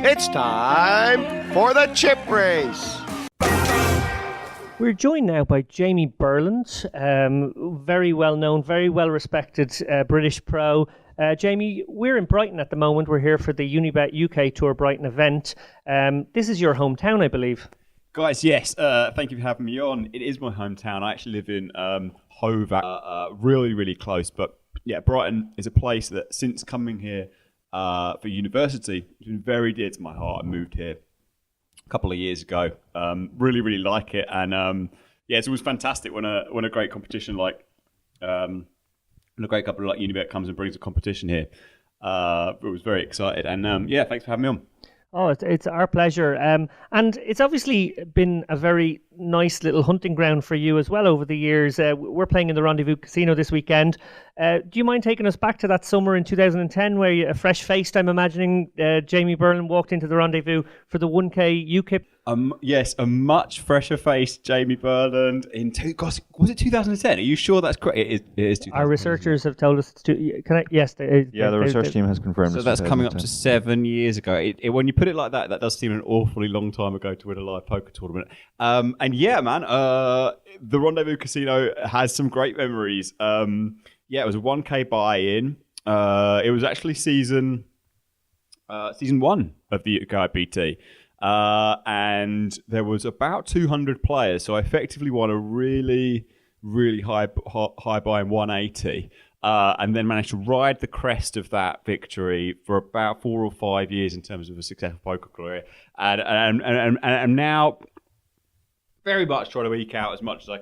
It's time for the chip race. We're joined now by Jamie Burland, very well known, very well respected British pro. Jamie, we're in Brighton at the moment. We're here for the Unibet UK Tour Brighton event. This is your hometown, I believe. Guys, yes, thank you for having me on. It is my hometown. I actually live in Hove, really, really close. But yeah, Brighton is a place that since coming here for university, it's been very dear to my heart. I moved here a couple of years ago. Really, really like it. And yeah, it's always fantastic when a great competition like... when a great company like Unibet comes and brings a competition here. But was very excited. And yeah, thanks for having me on. Oh, it's our pleasure. And it's obviously been a very nice little hunting ground for you as well over the years. We're playing in the Rendezvous Casino this weekend. Do you mind taking us back to that summer in 2010 where you, a fresh-faced, I'm imagining, Jamie Burland walked into the Rendezvous for the 1K UKIP? Yes, a much fresher-faced Jamie Burland in... Gosh, was it 2010? Are you sure that's correct? It is 2010. Our researchers have told us to... Yes. The research team has confirmed. So that's coming up to 7 years ago. When you put it like that, that does seem an awfully long time ago to win a live poker tournament. And yeah, man, the Rendezvous Casino has some great memories. Yeah, it was a 1K buy-in. It was actually season 1 of the UKIPT. And there was about 200 players, so I effectively won a really, really high buy-in 180. And then managed to ride the crest of that victory for about 4 or 5 years in terms of a successful poker career. And now very much trying to eke out as much as I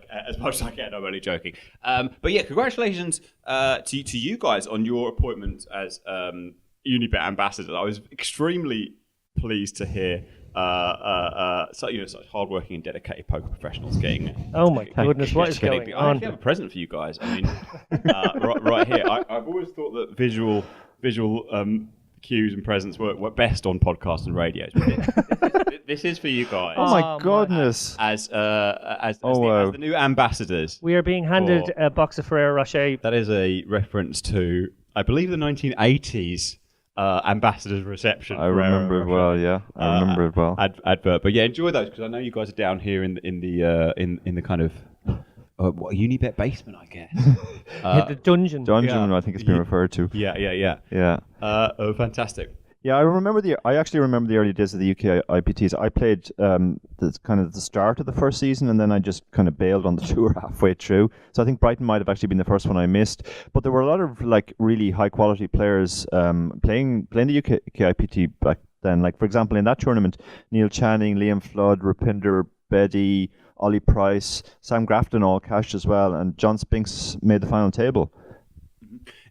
can. I'm only joking. But yeah, congratulations to you guys on your appointment as Unibet ambassadors. I was extremely pleased to hear such hardworking and dedicated poker professionals getting. Oh my goodness, what is going on? I actually have a present for you guys. I mean, right here. I've always thought that visual cues and presents were best on podcasts and radios. This is for you guys. Oh my goodness! As the new ambassadors, we are being handed a box of Ferrero Rocher. That is a reference to, I believe, the 1980s. Ambassador's reception. I remember it well. Yeah, I remember it well. Advert, but yeah, enjoy those because I know you guys are down here in the kind kind of Unibet basement, I guess. The dungeon. I think it's been referred to. Yeah. Fantastic. Yeah, I actually remember the early days of the UKIPTs. I played the start of the first season, and then I just kind of bailed on the tour halfway through. So I think Brighton might have actually been the first one I missed. But there were a lot of really high quality players playing the UKIPT back then. Like for example, in that tournament, Neil Channing, Liam Flood, Rupinder Bedi, Ollie Price, Sam Grafton all cashed as well, and John Spinks made the final table.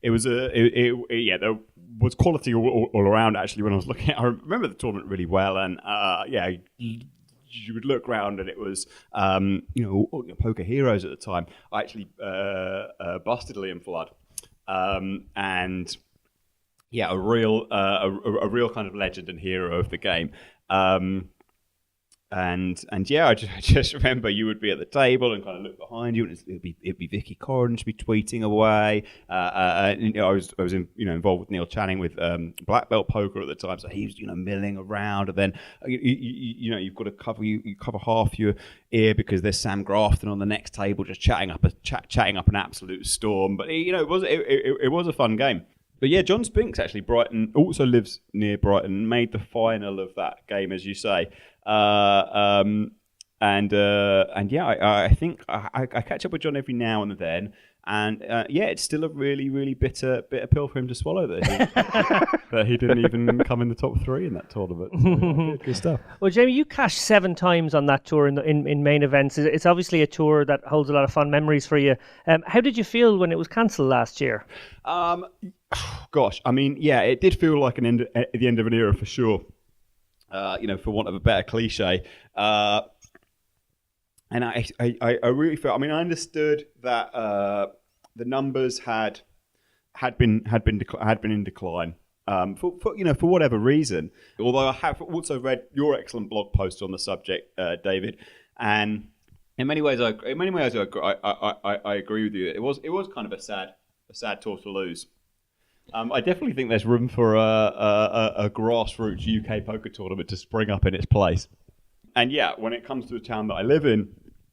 It was there was quality all around actually when I was looking at it. I remember the tournament really well, and you would look around and it was poker heroes at the time. I actually busted Liam Flood, and yeah, a real kind of legend and hero of the game. And yeah, I just remember you would be at the table and kind of look behind you, and it'd be Vicky Corrin be tweeting away. I was involved with Neil Channing with black belt poker at the time, so he was milling around, and then you've got to cover half your ear because there's Sam Grafton on the next table just chatting up an absolute storm. But it was a fun game. But yeah, John Spinks actually, Brighton, also lives near Brighton, made the final of that game, as you say. And yeah, I think I catch up with John every now and then, and yeah, it's still a really, really bitter pill for him to swallow that he didn't even come in the top 3 in that tournament. So, good stuff. Well, Jamie, you cashed 7 times on that tour in main events. It's obviously a tour that holds a lot of fun memories for you. How did you feel when it was cancelled last year? Gosh, I mean, yeah, it did feel like the end of an era for sure. For want of a better cliche. And I really felt. I mean, I understood that the numbers had been in decline for whatever reason. Although I have also read your excellent blog post on the subject, David, and in many ways I agree with you. It was kind of a sad tour to lose. I definitely think there's room for a grassroots UK poker tournament to spring up in its place. And yeah, when it comes to the town that I live in,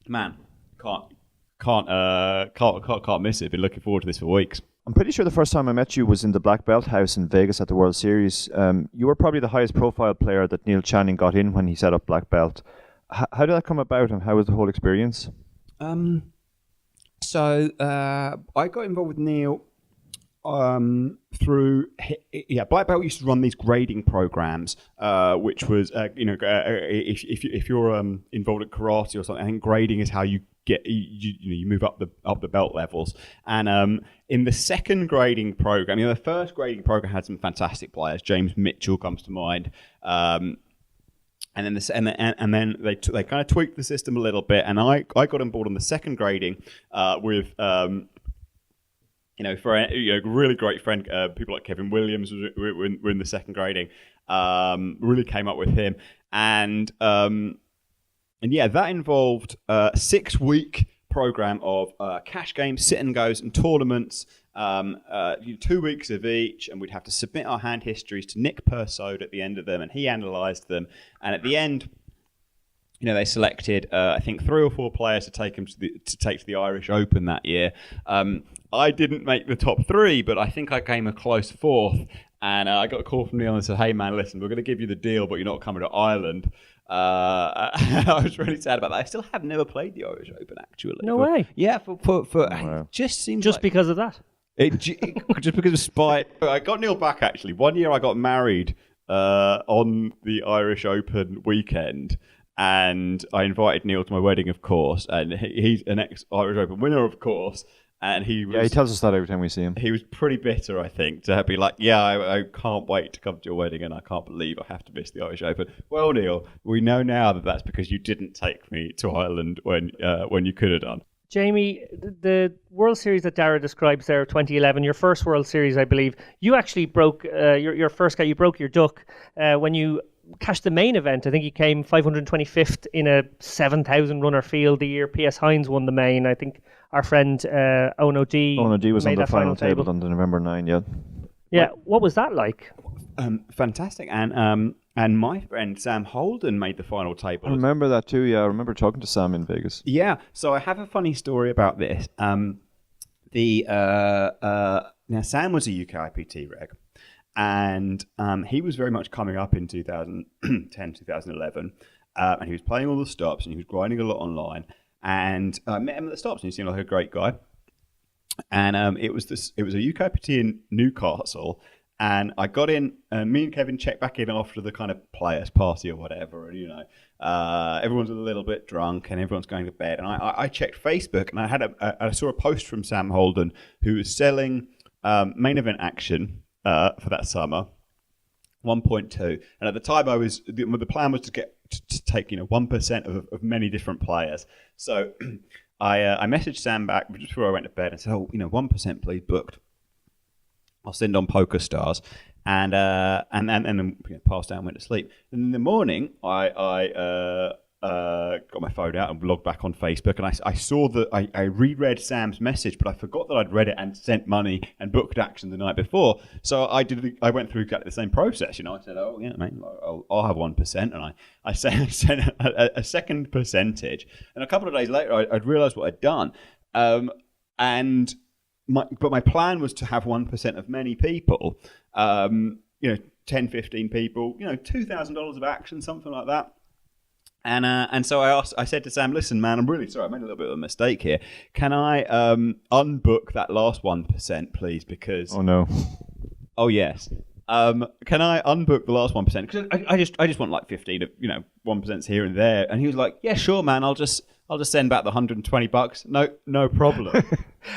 man, can't miss it. Been looking forward to this for weeks. I'm pretty sure the first time I met you was in the Black Belt House in Vegas at the World Series. You were probably the highest profile player that Neil Channing got in when he set up Black Belt. How did that come about, and how was the whole experience? So I got involved with Neil through Black Belt used to run these grading programs, which was if you're involved in karate or something, I think grading is how you get you move up the belt levels. And in the second grading program, the first grading program had some fantastic players. James Mitchell comes to mind. And then they kind of tweaked the system a little bit, and I got on board on the second grading with really great friend, people like Kevin Williams were in the second grading. Really came up with him, and that involved a 6-week program of cash games, sit and goes, and tournaments. 2 weeks of each, and we'd have to submit our hand histories to Nick Persaud at the end of them, and he analysed them. And at the end, they selected I think 3 or 4 players to take to the Irish Open that year. I didn't make the top 3, but I think I came a close 4th. And I got a call from Neil and said, "Hey man, listen, we're going to give you the deal, but you're not coming to Ireland." I was really sad about that. I still have never played the Irish Open, actually. No way. Yeah, for wow. It just seems Just like, because of that? just because of spite. I got Neil back, actually. One year I got married on the Irish Open weekend, and I invited Neil to my wedding, of course, and he's an ex-Irish Open winner, of course. And he tells us that every time we see him. He was pretty bitter, I think, to be like, I can't wait to come to your wedding, and I can't believe I have to miss the Irish Open. Well, Neil, we know now that that's because you didn't take me to Ireland when you could have done. Jamie, the World Series that Dara describes there, 2011, your first World Series, I believe, you actually broke your first guy. You broke your duck when you cashed the main event. I think he came 525th in a 7,000 runner field the year P.S. Hines won the main. I think our friend Ono D was made on the that final table on the November 9, yeah. Yeah, what was that like? Fantastic. And my friend Sam Holden made the final table. I remember that too, yeah. I remember talking to Sam in Vegas. Yeah, so I have a funny story about this. Now, Sam was a UKIPT reg, and he was very much coming up in 2010, 2011, and he was playing all the stops, and he was grinding a lot online. And I met him at the stops, and he seemed like a great guy. And it was a UKIPT in Newcastle, and I got in, and me and Kevin checked back in after the kind of players' party or whatever, and everyone's a little bit drunk, and everyone's going to bed. And I checked Facebook, and I saw a post from Sam Holden, who was selling main event action for that summer, 1.2. And at the time, the plan was to take 1% of many different players. So I messaged Sam back just before I went to bed and said, 1% please, booked. I'll send on Poker Stars, and then passed out and went to sleep. And in the morning, I got my phone out and logged back on Facebook, and I saw that I reread Sam's message, but I forgot that I'd read it and sent money and booked action the night before. So I went through exactly the same process. I said, mate, I'll have 1%, and I sent a second percentage, and a couple of days later I'd realised what I'd done, but my plan was to have 1% of many people, 10, 15 people, $2,000 of action, something like that. And so I said to Sam, "Listen, man, I'm really sorry. I made a little bit of a mistake here. Can I unbook that last 1%, please? Because oh yes, can I unbook the last 1%? Because I just want like 15 of 1% here and there." And he was like, "Yeah, sure, man. I'll just send back the $120. No problem."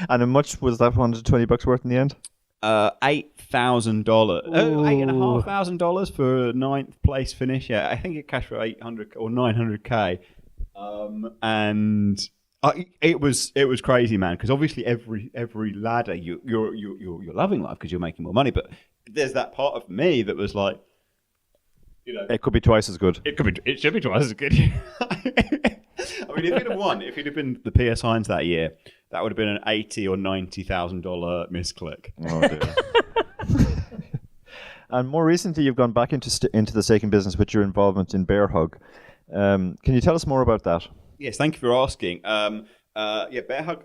And how much was that $120 worth in the end? $8,000. $8,500 for 9th place finish. Yeah, I think it cashed for 800 or 900k. And it was crazy, man. Because obviously every ladder you're loving life because you're making more money. But there's that part of me that was like, it could be twice as good. It should be twice as good. I mean, if he'd have been the P.S. Hines that year, that would have been an $80,000 or $90,000 misclick. Oh dear. And more recently, you've gone back into the staking business with your involvement in Bear Hug. Can you tell us more about that? Yes, thank you for asking. Bear Hug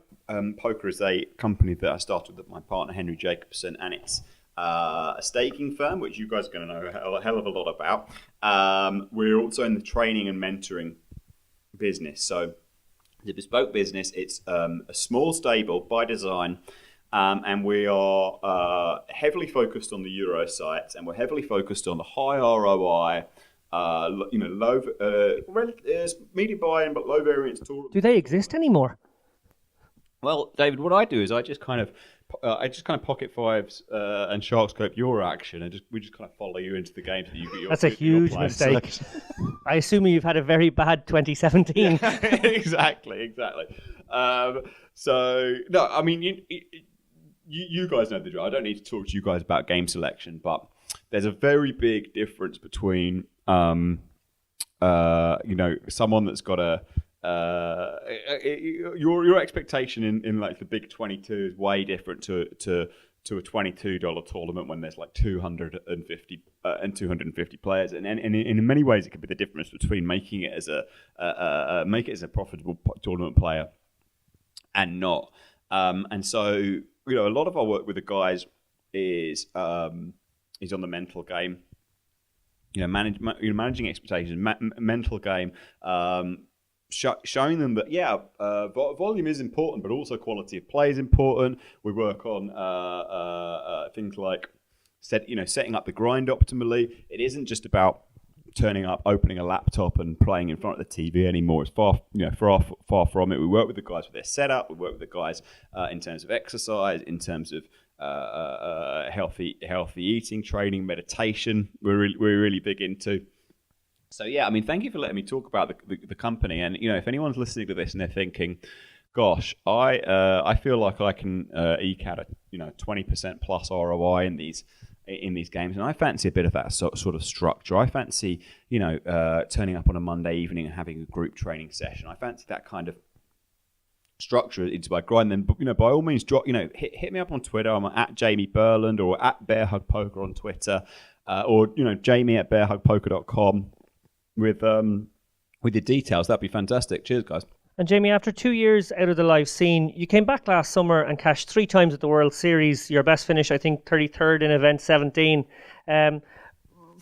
Poker is a company that I started with my partner Henry Jacobson, and it's a staking firm, which you guys are going to know a hell of a lot about. We're also in the training and mentoring business. So the bespoke business, it's a small stable by design, and we are heavily focused on the Euro sites, and we're heavily focused on the high ROI, low, medium buy-in, but low variance tournament. Do they exist anymore? Well, David, what I do is I just kind of pocket fives and shark scope your action, and we just kind of follow you into the games that you get your. That's a huge mistake. I assume you've had a very bad 2017. Exactly. So no, I mean you guys know the drill. I don't need to talk to you guys about game selection, but there's a very big difference between someone that's got a your expectation in like the big 22 is way different to a $22 tournament when there's like 250 players, and in many ways it could be the difference between making it as a profitable tournament player and not. And so a lot of our work with the guys is on the mental game. Managing expectations, mental game, showing them that volume is important, but also quality of play is important. We work on things like setting up the grind optimally. It isn't just about turning up, opening a laptop, and playing in front of the TV anymore. It's far from it. We work with the guys with their setup. We work with the guys in terms of exercise, in terms of healthy eating, training, meditation. We're really big into. So thank you for letting me talk about the company. And if anyone's listening to this and they're thinking, gosh, I feel like I can eke out a 20% plus ROI in these games, and I fancy a bit of that sort of structure. I fancy turning up on a Monday evening and having a group training session. I fancy that kind of structure into my grind. Then by all means, hit me up on Twitter. I'm at Jamie Burland or at Bear Hug Poker on Twitter, or Jamie at bearhugpoker.com with the details. That'd be fantastic. Cheers, guys. And Jamie, after 2 years out of the live scene, you came back last summer and cashed 3 times at the World Series. Your best finish, I think, 33rd in event 17.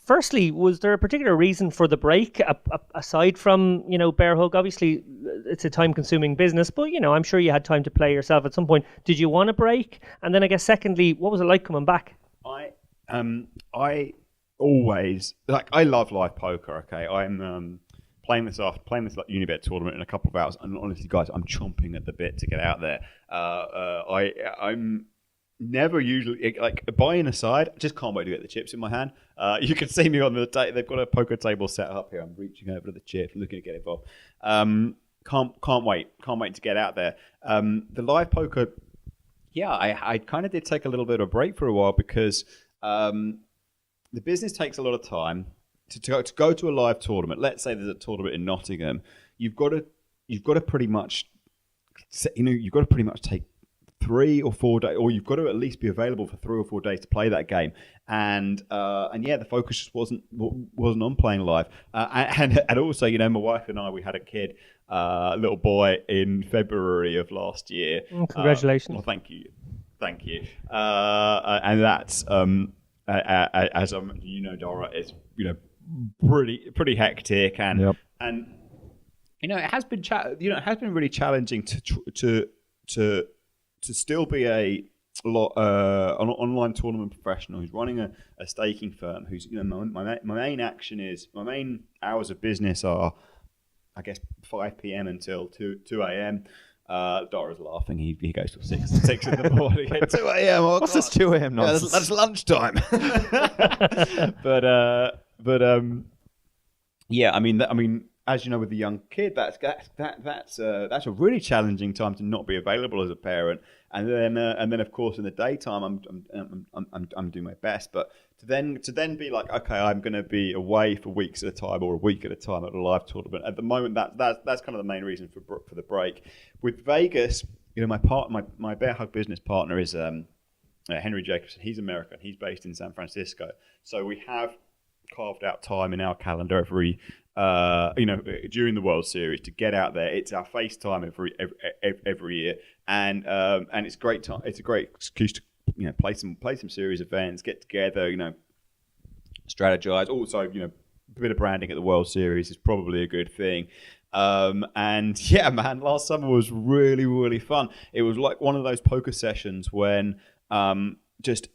Firstly, was there a particular reason for the break, aside from, Bear Hug? Obviously, it's a time-consuming business, but, I'm sure you had time to play yourself at some point. Did you want a break? And then I guess, secondly, what was it like coming back? I always, I love live poker, okay? I'm playing this Unibet tournament in a couple of hours, and honestly, guys, I'm chomping at the bit to get out there. I'm never usually buying aside. I just can't wait to get the chips in my hand. You can see me on the they've got a poker table set up here. I'm reaching over to the chips, looking to get involved. Can't wait to get out there. The live poker, I kind of did take a little bit of a break for a while because the business takes a lot of time. To go to a live tournament, let's say there's a tournament in Nottingham, you've got to pretty much take 3 or 4 days, or you've got to at least be available for 3 or 4 days to play that game. And the focus just wasn't on playing live. And also, my wife and I, we had a kid, little boy, in February of last year. Congratulations! Well, thank you. And that's as Dara, it's pretty hectic, and yep. And it has been really challenging to still be an online tournament professional who's running a staking firm. Who's my main hours of business are, I guess, 5 p.m. until 2 a.m. Dara's laughing. He goes till 6 in the morning. 2 a.m. What's this 2 a.m. nonsense? That's lunchtime. But as you know, with the young kid, that's a really challenging time to not be available as a parent. And then of course in the daytime, I'm doing my best. But to then be like, okay, I'm going to be away for weeks at a time or a week at a time at a live tournament. At the moment, that's kind of the main reason for the break. With Vegas, my Bear Hug business partner is Henry Jacobson. He's American. He's based in San Francisco. So we have carved out time in our calendar every, during the World Series to get out there. It's our FaceTime every year, and it's great time. It's a great excuse to play some series events, get together, strategize. Also, a bit of branding at the World Series is probably a good thing. And yeah, man, last summer was really, really fun. It was like one of those poker sessions when just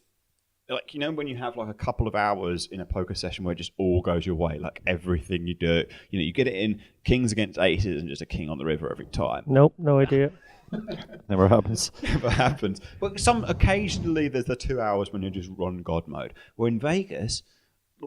like, when you have like a couple of hours in a poker session where it just all goes your way, like everything you do, you get it in kings against aces and just a king on the river every time. Nope, no idea. Never happens. Never happens. But occasionally there's the 2 hours when you just run God mode. Well, in Vegas,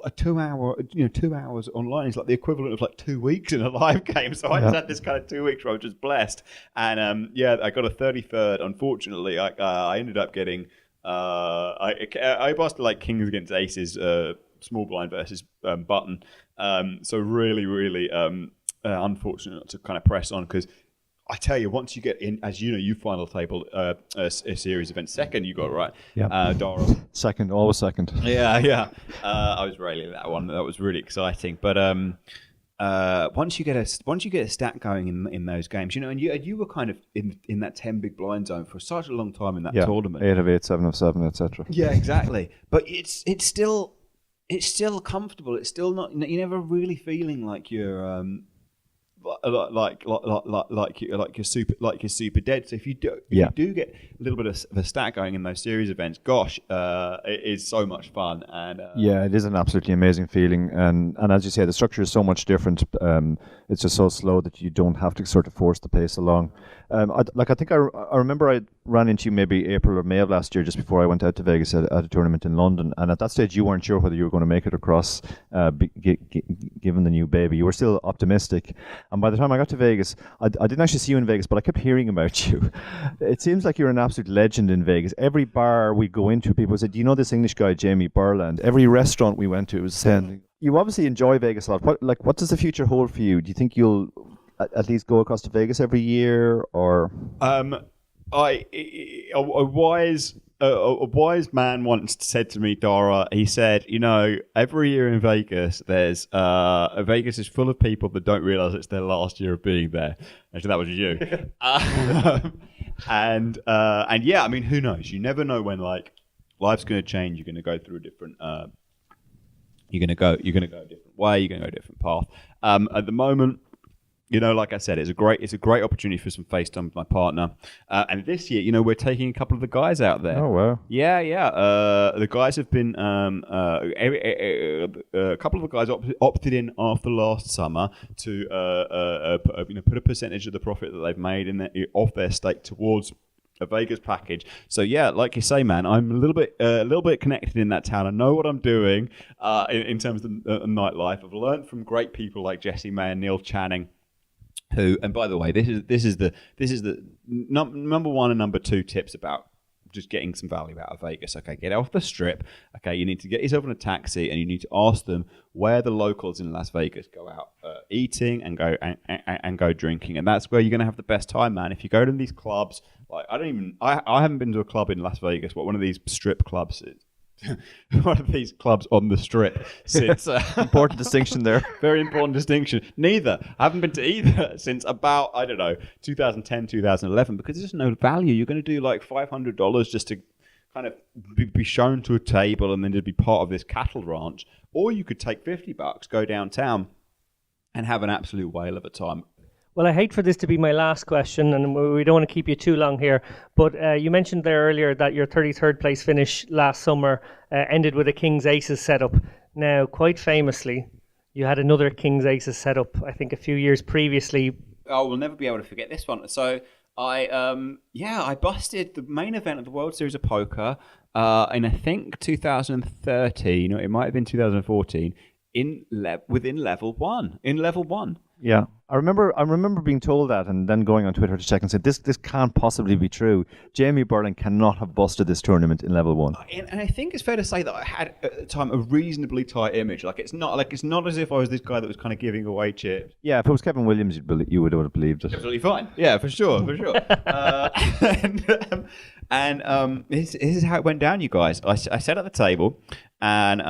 a 2 hour, 2 hours online is like the equivalent of like 2 weeks in a live game. So I just had this kind of 2 weeks where I was just blessed. And I got a 33rd. Unfortunately, I ended up getting. I busted like kings against aces, small blind versus button. So really, really unfortunate to kind of press on, because I tell you, once you get in, as you final table a series event second, you got it right. Yeah. Dara. Second, always second. Yeah. I was railing that one. That was really exciting. But once you get a stat going in those games, and you were kind of in that 10 big blind zone for such a long time in that tournament. 8 of 8, 7 of 7, etc. Yeah, exactly. But it's still comfortable. It's still not. You're never really feeling like you're like you're super dead. So if you do get a little bit of a stat going in those series events, gosh, it is so much fun. And it is an absolutely amazing feeling. And as you say, the structure is so much different. It's just so slow that you don't have to sort of force the pace along. I think I remember I ran into you maybe April or May of last year, just before I went out to Vegas at a tournament in London. And at that stage, you weren't sure whether you were going to make it across, given the new baby. You were still optimistic. And by the time I got to Vegas, I didn't actually see you in Vegas, but I kept hearing about you. It seems like you're an absolute legend in Vegas. Every bar we go into, people say, "Do you know this English guy, Jamie Burland?" Every restaurant we went to was saying, you obviously enjoy Vegas a lot. What does the future hold for you? Do you think you'll at least go across to Vegas every year, or? A wise man once said to me, Dara, he said, every year in Vegas, Vegas is full of people that don't realize it's their last year of being there. Actually, that was you. And yeah, I mean, who knows? You never know when life's going to change. You're going to go through a different. You're going to go a different way. You're going to go a different path. At the moment, like I said, it's a great opportunity for some FaceTime with my partner. And this year, we're taking a couple of the guys out there. Oh, wow. Yeah. The guys have been, a couple of the guys opted in after last summer to, put a percentage of the profit that they've made off their stake towards a Vegas package. So yeah, like you say, man, I'm a little bit connected in that town. I know what I'm doing in terms of nightlife. I've learned from great people like Jesse May and Neil Channing. Who, and by the way, this is the number one and number two tips about just getting some value out of Vegas. Okay, get off the strip. Okay, you need to get yourself in a taxi, and you need to ask them where the locals in Las Vegas go out eating and go drinking, and that's where you're going to have the best time, man. If you go to these clubs, like I haven't been to a club in Las Vegas, but one of these strip clubs is. One of these clubs on the strip since important distinction there. Very important distinction. Neither. I haven't been to either since about 2010, 2011, because there's no value. You're going to do like $500 just to kind of be shown to a table and then to be part of this cattle ranch, or you could take $50, go downtown, and have an absolute whale of a time. Well, I hate for this to be my last question, and we don't want to keep you too long here, but you mentioned there earlier that your 33rd place finish last summer ended with a King's Aces setup. Now, quite famously, you had another King's Aces setup, I think, a few years previously. Oh, we'll never be able to forget this one. So, I busted the main event of the World Series of Poker in, I think, 2013, or it might have been 2014, within level one. In level one. Yeah, I remember being told that, and then going on Twitter to check and said, this can't possibly be true. Jamie Burland cannot have busted this tournament in level one. And I think it's fair to say that I had at the time a reasonably tight image. It's not as if I was this guy that was kind of giving away chips. Yeah, if it was Kevin Williams, you would have believed it. Absolutely fine. Yeah, for sure. And this is how it went down, you guys. I sat at the table, and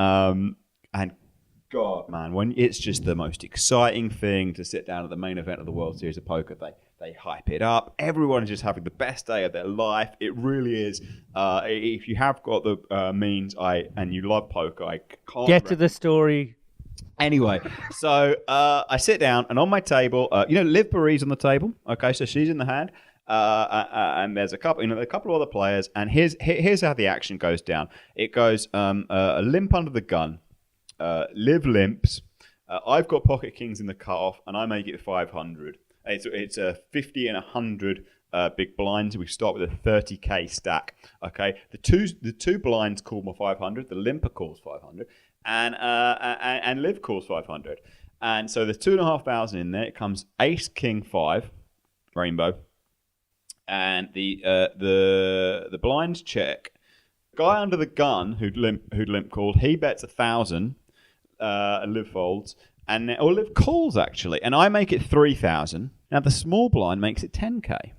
God, man, when it's just the most exciting thing to sit down at the main event of the World Series of Poker. They hype it up. Everyone is just having the best day of their life. It really is. If you have got the means, and you love poker, I can't Get to the story. Anyway, so I sit down, and on my table, Liv Barree's on the table. Okay, so she's in the hand, and there's a couple of other players. And here's how the action goes down. It goes a limp under the gun. Liv limps. I've got pocket kings in the cutoff, and I make it 500. It's a 50 and 100 big blinds. We start with a 30k stack. Okay, the two blinds call my 500. The limper calls 500, and Liv calls 500. And so there's 2,500 in there. It comes Ace King 5 rainbow, and the blinds check. Guy under the gun who'd limp called. He bets 1,000. And Liv folds, or Liv calls actually, and I make it 3,000. Now the small blind makes it 10k.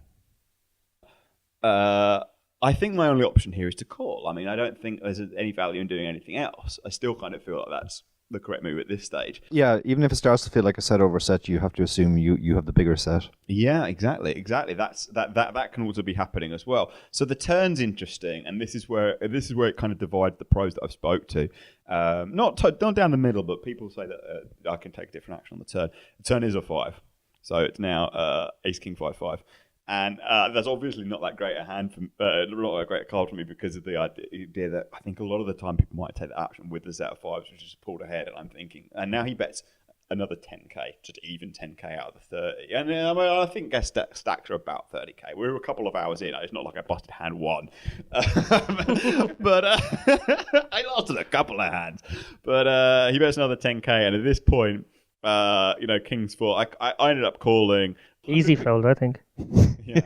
I think my only option here is to call. I mean, I don't think there's any value in doing anything else. I still kind of feel like that's the correct move at this stage. Yeah, even if it starts to feel like a set over set, you have to assume you have the bigger set. Yeah, exactly. That can also be happening as well. So the turn's interesting, and this is where it kind of divides the pros that I've spoke to. Not down the middle, but people say that I can take different action on the turn. The turn is a 5, so it's now Ace King 5/5. And that's obviously not that great a hand for not that great a card for me, because of the idea that I think a lot of the time people might take the action with the set of 5s, which is pulled ahead. And I'm thinking, and now he bets another 10k, just even 10k out of the 30. And I think guess stacks are about 30k. We're a couple of hours in. It's not like I busted hand 1, but I lost a couple of hands. But he bets another 10k, and at this point, King's 4. I ended up calling. Easy fold, I think. Yeah.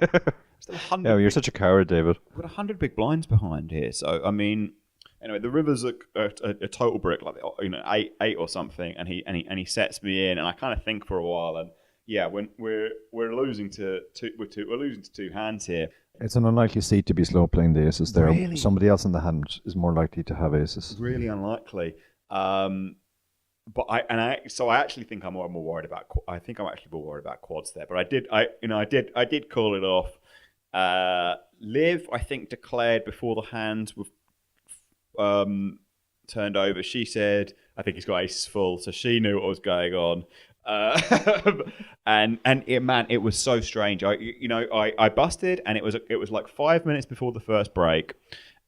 Still 100 Yeah, you're such a coward, David. We've got 100 big blinds behind here. So, I mean, anyway, the river's a total brick, like 8 or something, and he sets me in, and I kind of think for a while, and yeah, when we're losing to two hands here. It's an unlikely seat to be slow playing the aces there. Really? Somebody else in the hand is more likely to have aces. Really unlikely. But I actually think I'm more worried about. I think I'm actually more worried about quads there. But I did call it off. Liv, I think, declared before the hands were turned over. She said, "I think he's got aces full," so she knew what was going on. It was so strange. I busted, and it was like 5 minutes before the first break,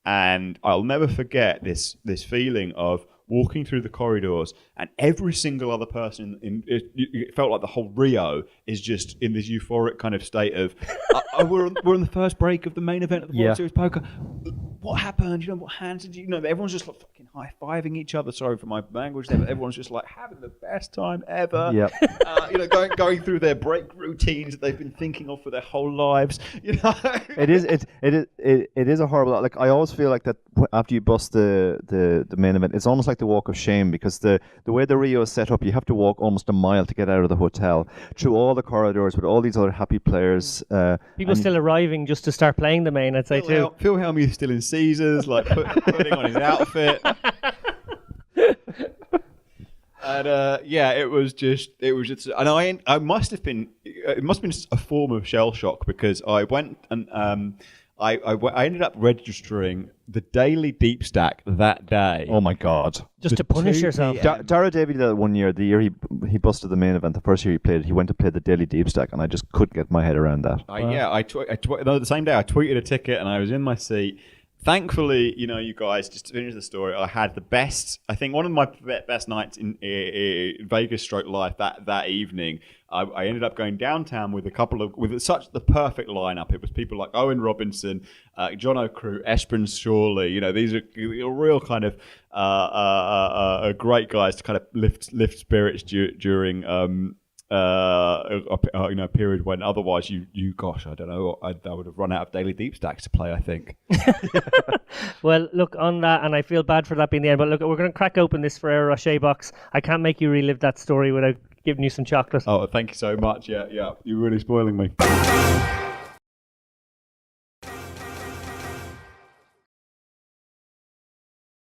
and I'll never forget this feeling of walking through the corridors, and every single other person it felt like the whole Rio is just in this euphoric kind of state of we're on the first break of the main event of the World Series Poker. What happened? What hands did you know? Everyone's just like fucking high-fiving each other. Sorry for my language there, but everyone's just like having the best time ever. Yep. Going through their break routines that they've been thinking of for their whole lives. It is a horrible. Like, I always feel like that after you bust the main event, it's almost like the walk of shame, because the way the Rio is set up, you have to walk almost a mile to get out of the hotel, through all the corridors with all these other happy players. People still arriving just to start playing the main, I'd say too. Phil Helmuth's still in Caesars, like putting on his outfit. And it was just, and I must have been, it must have been a form of shell shock, because I went and I ended up registering the daily deep stack that day. Oh my God! Just to punish yourself. Dara and David did that one year. The year he busted the main event, the first year he played, he went to play the daily deep stack, and I just couldn't get my head around that. The same day I tweeted a ticket, and I was in my seat. Thankfully, you guys, just to finish the story, I had the best, I think one of my best nights in Vegas stroke life that evening. I ended up going downtown with such the perfect lineup. It was people like Owen Robinson, John O'Crew, Esperance Shawley. These are real kind of great guys to kind of lift spirits during a period when otherwise I don't know, I would have run out of daily deep stacks to play, I think. Well, look, on that, and I feel bad for that being the end, but look, we're going to crack open this Ferrero Rocher box. I can't make you relive that story without giving you some chocolate. Oh, thank you so much. Yeah, you're really spoiling me.